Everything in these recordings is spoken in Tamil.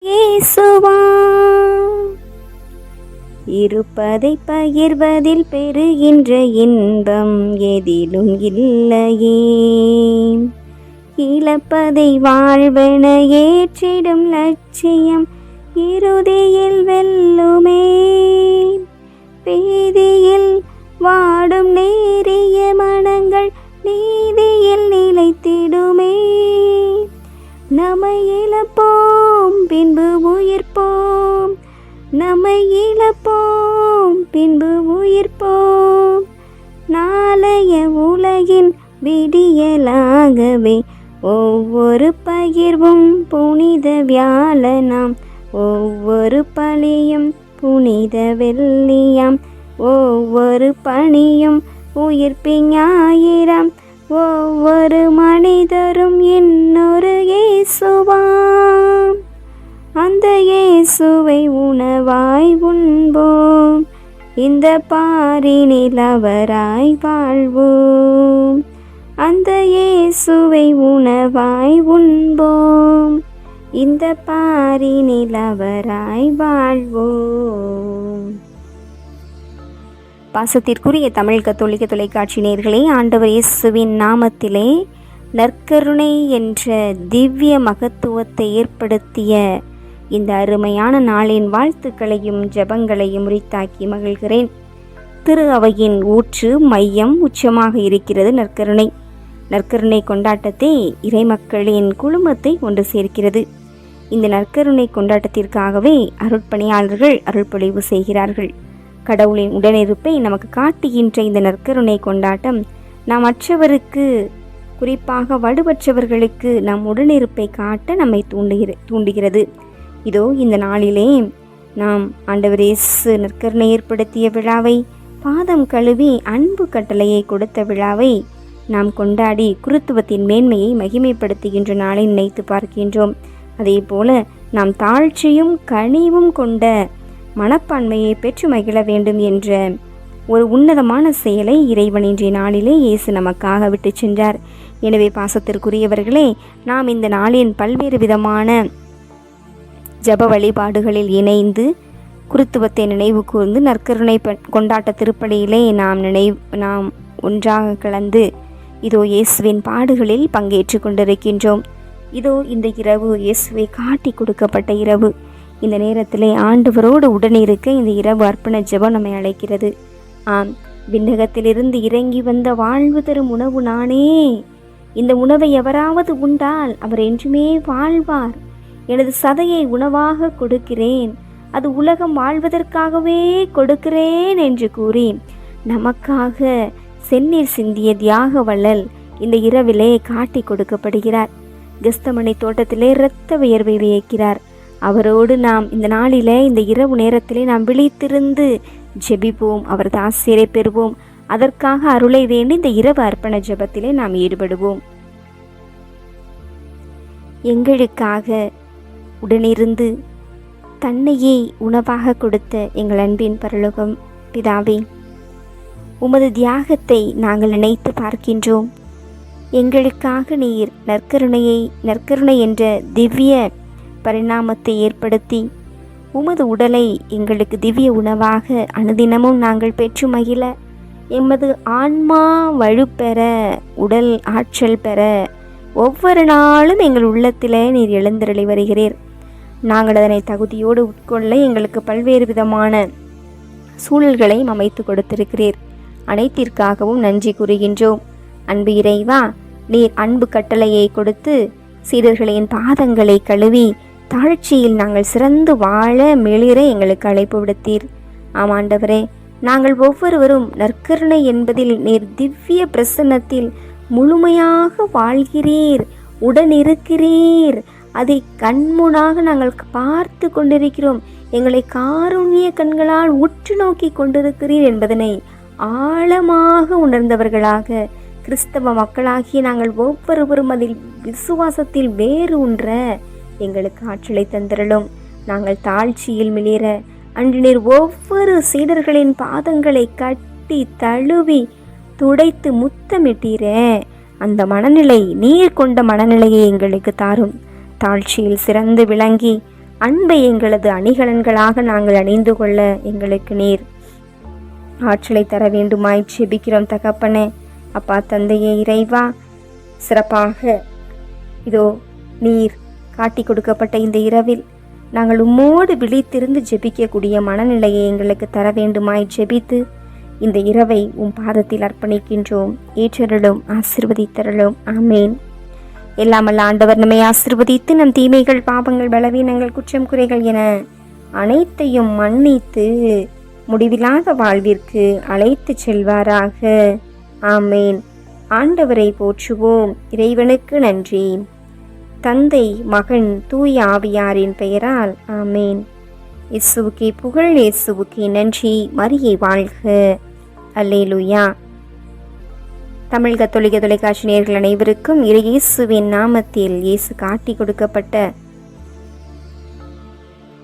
இயேசுவாம். இருப்பதை பகிர்வதில் பெறுகின்ற இன்பம் எதிலும் இல்லையே. இழப்பதை வாழ்வென ஏற்றிடும் லட்சியம் இறுதியில் வெல்லுமே. வீதியில் வாடும் நேரிய மனங்கள் நீதியில் நிலைத்திடுமே. நம்மை இழப்போம் பின்பு உயிர்ப்போம், நம்மை இழப்போம் பின்பு உயிர்ப்போம். நாளைய உலகின் விடியலாகவே ஒவ்வொரு பகிர்வும் புனித வியாழனாம், ஒவ்வொரு பலியும் புனித வெள்ளியாம், ஒவ்வொரு பணியும் உயிர்ப்பிஞாயிரம், ஒவ்வொரு மனிதரும் இன்னொரு இயேசுவாம். அந்த இயேசுவை உணவாய் உண்போம், இந்த பாரினில் அவராய் வாழ்வோம். அந்த இயேசுவை உணவாய் உண்போம், இந்த பாரினில் அவராய் வாழ்வோம். பாசத்திற்குரிய தமிழ் கத்தோலிக்க தொலைக்காட்சி நேயர்களே, ஆண்டவர் இயேசுவின் நாமத்திலே நற்கருணை என்ற திவ்ய மகத்துவத்தை ஏற்படுத்திய இந்த அருமையான நாளின் வாழ்த்துக்களையும் ஜெபங்களையும் உரித்தாக்கி மகிழ்கிறேன். திரு அவையின் ஊற்று மையம் உச்சமாக இருக்கிறது நற்கருணை. நற்கருணை கொண்டாட்டத்தை இறைமக்களின் குழுமத்தை ஒன்று சேர்க்கிறது. இந்த நற்கருணை கொண்டாட்டத்திற்காகவே அருட்பணியாளர்கள் அருள்பொழிவு செய்கிறார்கள். கடவுளின் உடனிருப்பை நமக்கு காட்டுகின்ற இந்த நற்கருணை கொண்டாட்டம் நாம் மற்றவருக்கு, குறிப்பாக வடுபற்றவர்களுக்கு நம் உடனிருப்பை காட்ட நம்மை தூண்டுகிறது. இதோ இந்த நாளிலே நாம் ஆண்டவர் இயேசு நற்கருணை ஏற்படுத்திய விழாவை, பாதம் கழுவி அன்பு கட்டளையை கொடுத்த விழாவை நாம் கொண்டாடி குருத்துவத்தின் மேன்மையை மகிமைப்படுத்துகின்ற நாளை நினைத்து பார்க்கின்றோம். அதே போல நாம் தாழ்ச்சியும் கனிவும் கொண்ட மனப்பான்மையை பெற்று மகிழ வேண்டும் என்ற ஒரு உன்னதமான செயலை இறைவன் இன்றைய நாளிலே இயேசு நமக்காக விட்டு சென்றார். எனவே பாசத்திற்குரியவர்களே, நாம் இந்த நாளின் பல்வேறு விதமான ஜப வழிபாடுகளில் இணைந்து குருத்துவத்தை நினைவு கூர்ந்து நற்கருணை கொண்டாட்ட திருப்பலியிலே நாம் ஒன்றாக கலந்து இதோ இயேசுவின் பாடுகளில் பங்கேற்று கொண்டிருக்கின்றோம். இதோ இந்த இரவு இயேசுவை காட்டி கொடுக்கப்பட்ட இரவு. இந்த நேரத்திலே ஆண்டவரோடு உடனிருக்க இந்த இரவு அர்ப்பண ஜெபம் நம்மை அழைக்கிறது. ஆம், விண்ணகத்திலிருந்து இறங்கி வந்த வாழ்வு தரும் உணவு நானே. இந்த உணவை எவராவது உண்டால் அவர் என்றுமே வாழ்வார். எனது சதையை உணவாக கொடுக்கிறேன், அது உலகம் வாழ்வதற்காகவே கொடுக்கிறேன் என்று கூறி நமக்காக செந்நீர் சிந்திய தியாக வள்ளல் இந்த இரவிலே காட்டி கொடுக்கப்படுகிறார். கெஸ்தமனை தோட்டத்திலே இரத்த வியர்வை வியக்கிறார். அவரோடு நாம் இந்த நாளிலே, இந்த இரவு நேரத்திலே நாம் விழித்திருந்து ஜெபிப்போம், அவரது ஆசிரியரை பெறுவோம். அதற்காக அருளை வேண்டி இந்த இரவு அர்ப்பண ஜெபத்திலே நாம் ஈடுபடுவோம். எங்களுக்காக உடனிருந்து தன்னையே உணவாக கொடுத்த எங்கள் அன்பின் பரலோகம் பிதாவே, உமது தியாகத்தை நாங்கள் நினைத்து பார்க்கின்றோம். எங்களுக்காக நீர் நற்கருணை என்ற திவ்ய பரிணாமத்தை ஏற்படுத்தி உமது உடலை எங்களுக்கு திவ்ய உணவாக அனுதினமும் நாங்கள் பெற்று மகிழ, எமது ஆன்மா வலுப்பெற, உடல் ஆற்றல் பெற ஒவ்வொரு நாளும் எங்கள் உள்ளத்திலே நீர் எழுந்தருளி வருகிறீர். நாங்கள் அதனை தகுதியோடு உட்கொள்ள எங்களுக்கு பல்வேறு விதமான சூழல்களை அமைத்து கொடுத்திருக்கிறீர். அனைத்திற்காகவும் நன்றி கூறுகின்றோம். அன்பு இறைவா, நீர் அன்பு கட்டளையை கொடுத்து சீடர்களின் பாதங்களை கழுவி தாழ்ச்சியில் நாங்கள் சிறந்து வாழ மெளிர எங்களுக்கு அழைப்பு விடுத்தீர். ஆமாண்டவரே, நாங்கள் ஒவ்வொருவரும் நற்கருணை என்பதில் நீர் திவ்ய பிரசன்னத்தில் முழுமையாக வாழ்கிறீர், உடனிருக்கிறீர். அதை கண்முனாக நாங்கள் பார்த்து கொண்டிருக்கிறோம். எங்களை காருண்ய கண்களால் உற்று நோக்கி கொண்டிருக்கிறீர் என்பதனை ஆழமாக உணர்ந்தவர்களாக கிறிஸ்தவ மக்களாகிய நாங்கள் ஒவ்வொருவரும் அதில் விசுவாசத்தில் வேறு ஒன்ற எங்களுக்கு ஆற்றலை தந்திரலும். நாங்கள் தாழ்ச்சியில் மிளிர அன்று நீர் ஒவ்வொரு சீடர்களின் பாதங்களை கட்டி தழுவி துடைத்து முத்தமிட்டீரே, அந்த மனநிலை, நீர் கொண்ட மனநிலையை எங்களுக்கு தாரும். தாழ்ச்சியில் சிறந்து விளங்கி அன்பை எங்களது அணிகலன்களாக நாங்கள் அணிந்து கொள்ள எங்களுக்கு நீர் ஆற்றலை தர வேண்டுமாய் ஜெபிக்கிறோம் தகப்பனே. அப்பா தந்தையே இறைவா, சிறப்பாக இதோ நீர் காட்டி கொடுக்கப்பட்ட இந்த இரவில் நாங்கள் உம்மோடு விழித்திருந்து ஜெபிக்கக்கூடிய மனநிலையை எங்களுக்கு தர வேண்டுமாய் ஜெபித்து இந்த இரவை உம் பாதத்தில் அர்ப்பணிக்கின்றோம். ஏற்றருளும், ஆசீர்வதித்தருளும். ஆமேன். எல்லாமல்ல ஆண்டவர் நம்மை ஆசீர்வதித்து நம் தீமைகள், பாவங்கள், பலவீனங்கள், குற்றம் குறைகள் என அனைத்தையும் மன்னித்து முடிவில்லாத வாழ்விற்கு அழைத்து செல்வாராக. ஆமேன். ஆண்டவரை போற்றுவோம். இறைவனுக்கு நன்றி. தந்தை, மகன், தூய ஆவியாரின் பெயரால் ஆமேன். இயேசுவுக்கே புகழ், இயேசுவுக்கே நன்றி. மரியே வாழ்க. அல்லேலூயா. தமிழ் கத்தோலிக்க தொலைக்காட்சி நேயர்கள் அனைவருக்கும் இயேசுவின் நாமத்தில் இயேசு காட்டி கொடுக்கப்பட்ட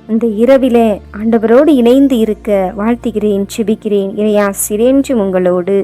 இந்த இரவிலே ஆண்டவரோடு இணைந்து இருக்க வாழ்த்துகிறேன், ஜெபிக்கிறேன். இறையாசிர் என்றும் உங்களோடு.